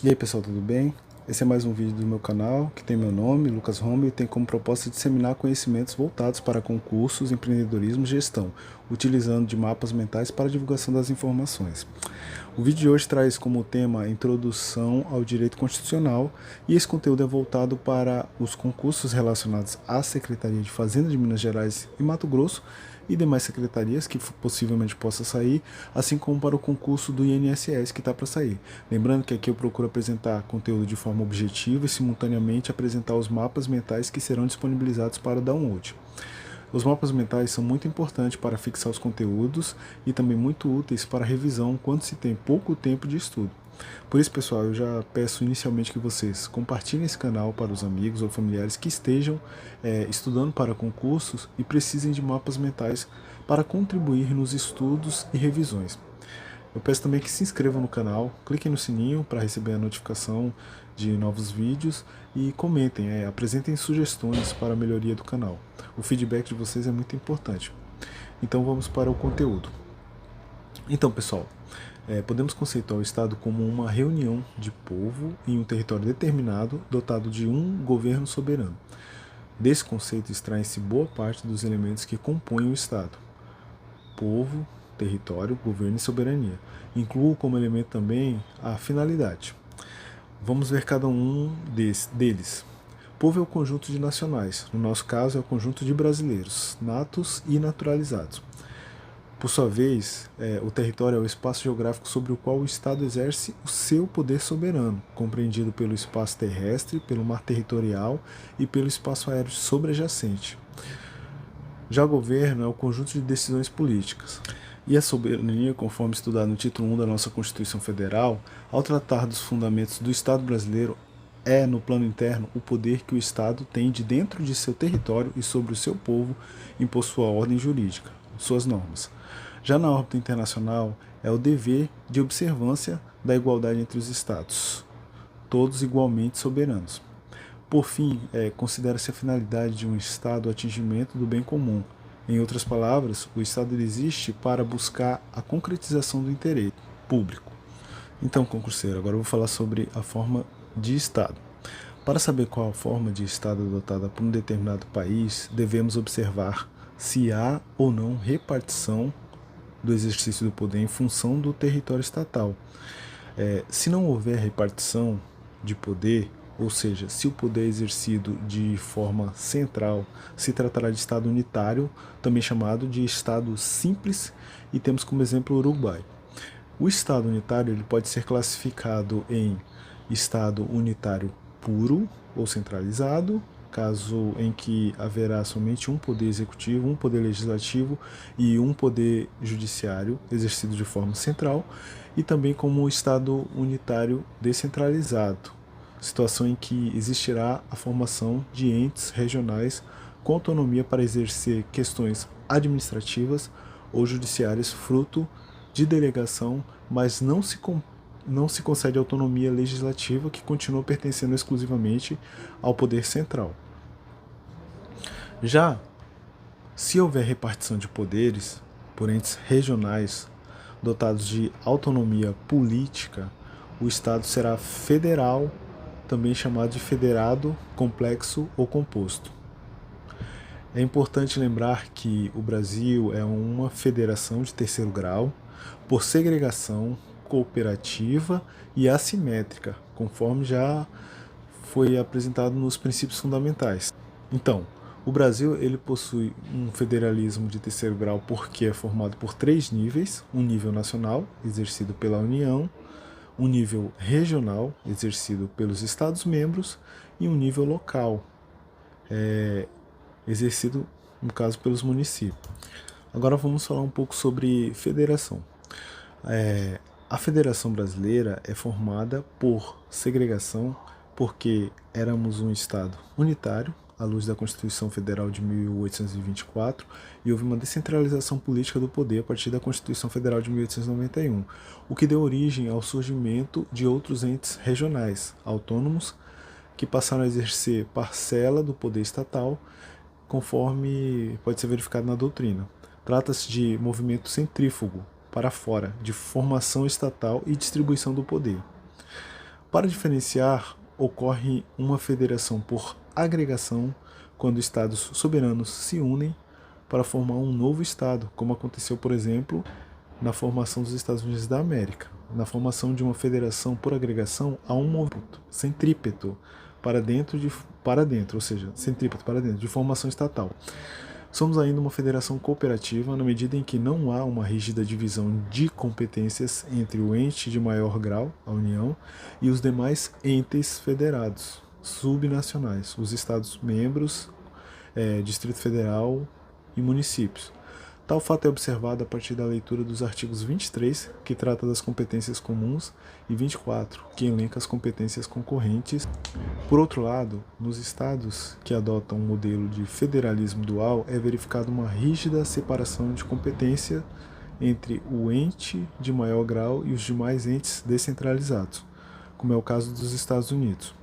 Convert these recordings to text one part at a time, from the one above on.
E aí pessoal, tudo bem? Esse é mais um vídeo do meu canal, que tem meu nome, Lucas Home, e tem como proposta disseminar conhecimentos voltados para concursos, empreendedorismo e gestão, utilizando de mapas mentais para a divulgação das informações. O vídeo de hoje traz como tema a introdução ao direito constitucional, e esse conteúdo é voltado para os concursos relacionados à Secretaria de Fazenda de Minas Gerais e Mato Grosso, e demais secretarias que possivelmente possa sair, assim como para o concurso do INSS que está para sair. Lembrando que aqui eu procuro apresentar conteúdo de forma objetiva e simultaneamente apresentar os mapas mentais que serão disponibilizados para download. Os mapas mentais são muito importantes para fixar os conteúdos e também muito úteis para revisão quando se tem pouco tempo de estudo. Por isso, pessoal, eu já peço inicialmente que vocês compartilhem esse canal para os amigos ou familiares que estejam estudando para concursos e precisem de mapas mentais para contribuir nos estudos e revisões. Eu peço também que se inscrevam no canal, cliquem no sininho para receber a notificação de novos vídeos e comentem, apresentem sugestões para a melhoria do canal. O feedback de vocês é muito importante. Então vamos para o conteúdo. Então, pessoal, podemos conceituar o Estado como uma reunião de povo em um território determinado, dotado de um governo soberano. Desse conceito extraem-se boa parte dos elementos que compõem o Estado: povo, território, governo e soberania. Incluo como elemento também a finalidade. Vamos ver cada um deles. Povo é o conjunto de nacionais, no nosso caso é o conjunto de brasileiros, natos e naturalizados. Por sua vez, o território é o espaço geográfico sobre o qual o Estado exerce o seu poder soberano, compreendido pelo espaço terrestre, pelo mar territorial e pelo espaço aéreo sobrejacente. Já o governo é o conjunto de decisões políticas. E a soberania, conforme estudado no título 1 da nossa Constituição Federal, ao tratar dos fundamentos do Estado brasileiro, é, no plano interno, o poder que o Estado tem de dentro de seu território e sobre o seu povo impor sua ordem jurídica, suas normas. Já na órbita internacional, é o dever de observância da igualdade entre os Estados, todos igualmente soberanos. Por fim, considera-se a finalidade de um Estado o atingimento do bem comum. Em outras palavras, o Estado existe para buscar a concretização do interesse público. Então, concurseiro, agora eu vou falar sobre a forma de Estado. Para saber qual a forma de Estado adotada por um determinado país, devemos observar se há ou não repartição do exercício do poder em função do território estatal. Se não houver repartição de poder, ou seja, se o poder é exercido de forma central, se tratará de Estado unitário, também chamado de Estado simples, e temos como exemplo o Uruguai. O Estado unitário ele pode ser classificado em Estado unitário puro ou centralizado, caso em que haverá somente um poder executivo, um poder legislativo e um poder judiciário exercido de forma central, e também como o Estado unitário descentralizado, situação em que existirá a formação de entes regionais com autonomia para exercer questões administrativas ou judiciárias fruto de delegação, mas não se concede autonomia legislativa, que continua pertencendo exclusivamente ao poder central. Já, se houver repartição de poderes por entes regionais dotados de autonomia política, o Estado será federal, também chamado de federado, complexo ou composto. É importante lembrar que o Brasil é uma federação de terceiro grau, por segregação, cooperativa e assimétrica, conforme já foi apresentado nos princípios fundamentais. Então, o Brasil ele possui um federalismo de terceiro grau porque é formado por 3 níveis: um nível nacional, exercido pela União, um nível regional, exercido pelos Estados-membros, e um nível local, exercido, no caso, pelos municípios. Agora vamos falar um pouco sobre federação. A Federação Brasileira é formada por segregação, porque éramos um Estado unitário, à luz da Constituição Federal de 1824, e houve uma descentralização política do poder a partir da Constituição Federal de 1891, o que deu origem ao surgimento de outros entes regionais, autônomos, que passaram a exercer parcela do poder estatal, conforme pode ser verificado na doutrina. Trata-se de movimento centrífugo, para fora, de formação estatal e distribuição do poder. Para diferenciar, ocorre uma federação por agregação quando estados soberanos se unem para formar um novo estado, como aconteceu, por exemplo, na formação dos Estados Unidos da América. Na formação de uma federação por agregação, há um movimento centrípeto para dentro, ou seja, centrípeto para dentro, de formação estatal. Somos ainda uma federação cooperativa na medida em que não há uma rígida divisão de competências entre o ente de maior grau, a União, e os demais entes federados, subnacionais, os Estados-membros, Distrito Federal e municípios. Tal fato é observado a partir da leitura dos artigos 23, que trata das competências comuns, e 24, que elenca as competências concorrentes. Por outro lado, nos estados que adotam um modelo de federalismo dual, é verificada uma rígida separação de competência entre o ente de maior grau e os demais entes descentralizados, como é o caso dos Estados Unidos.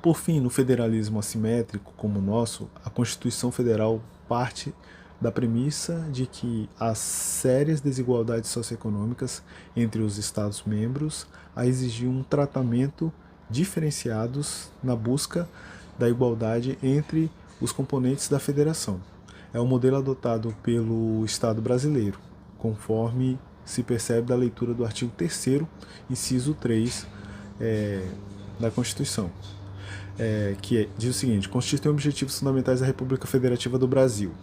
Por fim, no federalismo assimétrico como o nosso, a Constituição Federal parte da premissa de que há sérias desigualdades socioeconômicas entre os Estados-membros a exigir um tratamento diferenciados na busca da igualdade entre os componentes da federação. É o modelo adotado pelo Estado brasileiro, conforme se percebe da leitura do artigo 3º, inciso 3 da Constituição, que diz o seguinte: constituem objetivos fundamentais da República Federativa do Brasil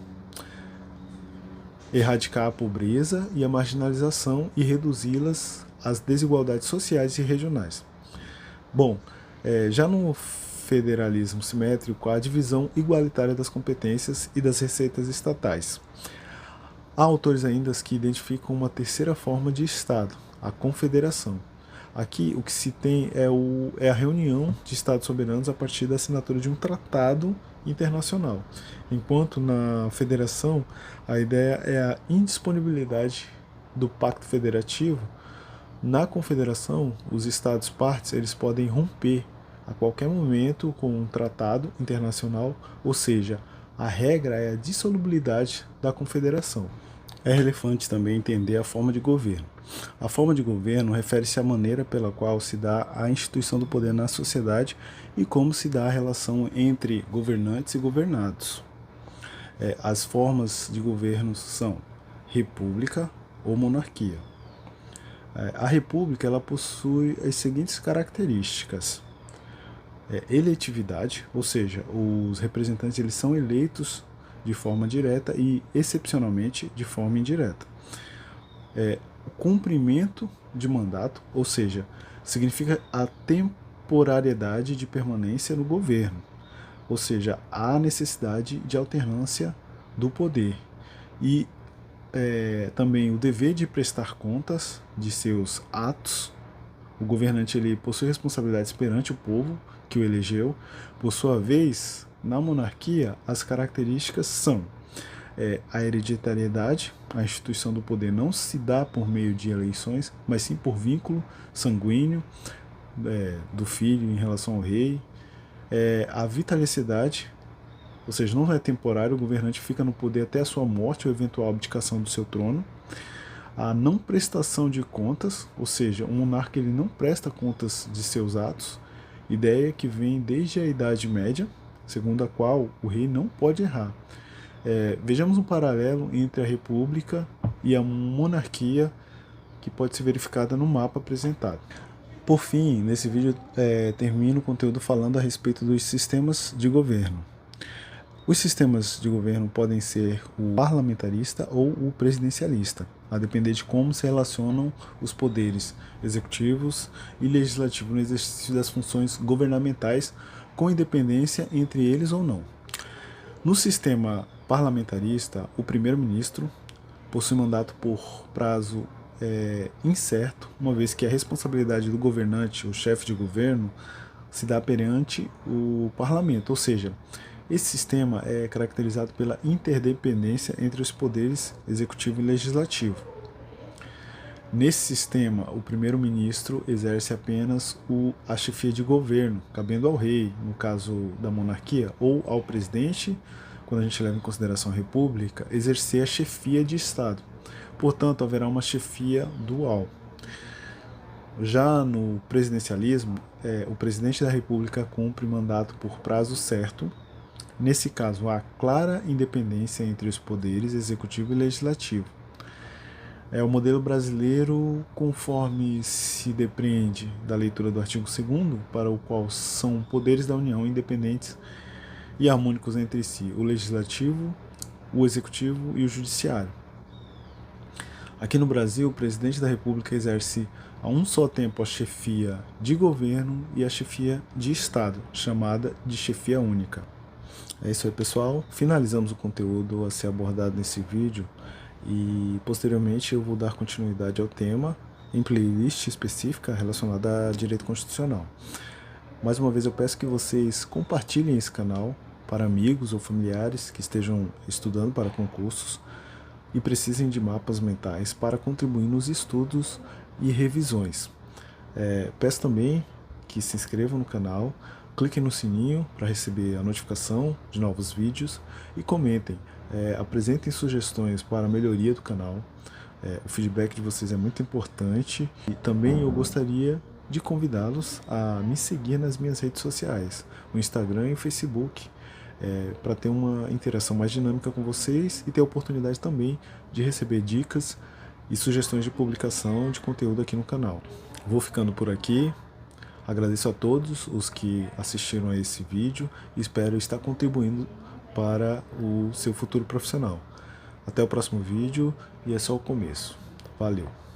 erradicar a pobreza e a marginalização e reduzi-las às desigualdades sociais e regionais. Bom, já no federalismo simétrico, há a divisão igualitária das competências e das receitas estatais. Há autores ainda que identificam uma terceira forma de Estado, a confederação. Aqui o que se tem é a reunião de Estados soberanos a partir da assinatura de um tratado internacional, enquanto na federação a ideia é a indisponibilidade do pacto federativo. Na confederação, os estados partes eles podem romper a qualquer momento com um tratado internacional, ou seja, a regra é a dissolubilidade da confederação. É relevante também entender a forma de governo. A forma de governo refere-se à maneira pela qual se dá a instituição do poder na sociedade e como se dá a relação entre governantes e governados. As formas de governo são república ou monarquia. A república ela possui as seguintes características: eletividade, ou seja, os representantes eles são eleitos de forma direta e, excepcionalmente, de forma indireta. O cumprimento de mandato, ou seja, significa a temporariedade de permanência no governo, ou seja, há necessidade de alternância do poder. E também o dever de prestar contas de seus atos. O governante ele possui responsabilidades perante o povo que o elegeu. Por sua vez, na monarquia, as características são a hereditariedade. A instituição do poder não se dá por meio de eleições, mas sim por vínculo sanguíneo do filho em relação ao rei. A vitaliciedade, ou seja, não é temporário, o governante fica no poder até a sua morte ou eventual abdicação do seu trono. A não prestação de contas, ou seja, o monarca ele não presta contas de seus atos, ideia que vem desde a Idade Média, segundo a qual o rei não pode errar. Vejamos um paralelo entre a república e a monarquia que pode ser verificada no mapa apresentado. Por fim, nesse vídeo termino o conteúdo falando a respeito dos sistemas de governo. Os sistemas de governo podem ser o parlamentarista ou o presidencialista, a depender de como se relacionam os poderes executivos e legislativos no exercício das funções governamentais, com independência entre eles ou não. No sistema parlamentarista, o primeiro-ministro possui mandato por prazo incerto, uma vez que a responsabilidade do governante, o chefe de governo, se dá perante o parlamento, ou seja, esse sistema é caracterizado pela interdependência entre os poderes executivo e legislativo. Nesse sistema, o primeiro-ministro exerce apenas a chefia de governo, cabendo ao rei, no caso da monarquia, ou ao presidente, quando a gente leva em consideração a república, exercer a chefia de Estado. Portanto, haverá uma chefia dual. Já no presidencialismo, o presidente da República cumpre mandato por prazo certo. Nesse caso, há clara independência entre os poderes executivo e legislativo. O modelo brasileiro, conforme se depreende da leitura do artigo 2º, para o qual são poderes da União independentes e harmônicos entre si, o legislativo, o executivo e o judiciário. Aqui no Brasil, o presidente da República exerce a um só tempo a chefia de governo e a chefia de Estado, chamada de chefia única. É isso aí, pessoal. Finalizamos o conteúdo a ser abordado nesse vídeo e posteriormente eu vou dar continuidade ao tema em playlist específica relacionada a direito constitucional. Mais uma vez eu peço que vocês compartilhem esse canal para amigos ou familiares que estejam estudando para concursos e precisem de mapas mentais para contribuir nos estudos e revisões. Peço também que se inscrevam no canal, cliquem no sininho para receber a notificação de novos vídeos e comentem, apresentem sugestões para a melhoria do canal. O feedback de vocês é muito importante e também eu gostaria de convidá-los a me seguir nas minhas redes sociais, o Instagram e o Facebook, para ter uma interação mais dinâmica com vocês e ter a oportunidade também de receber dicas e sugestões de publicação de conteúdo aqui no canal. Vou ficando por aqui, agradeço a todos os que assistiram a esse vídeo e espero estar contribuindo para o seu futuro profissional. Até o próximo vídeo e é só o começo. Valeu!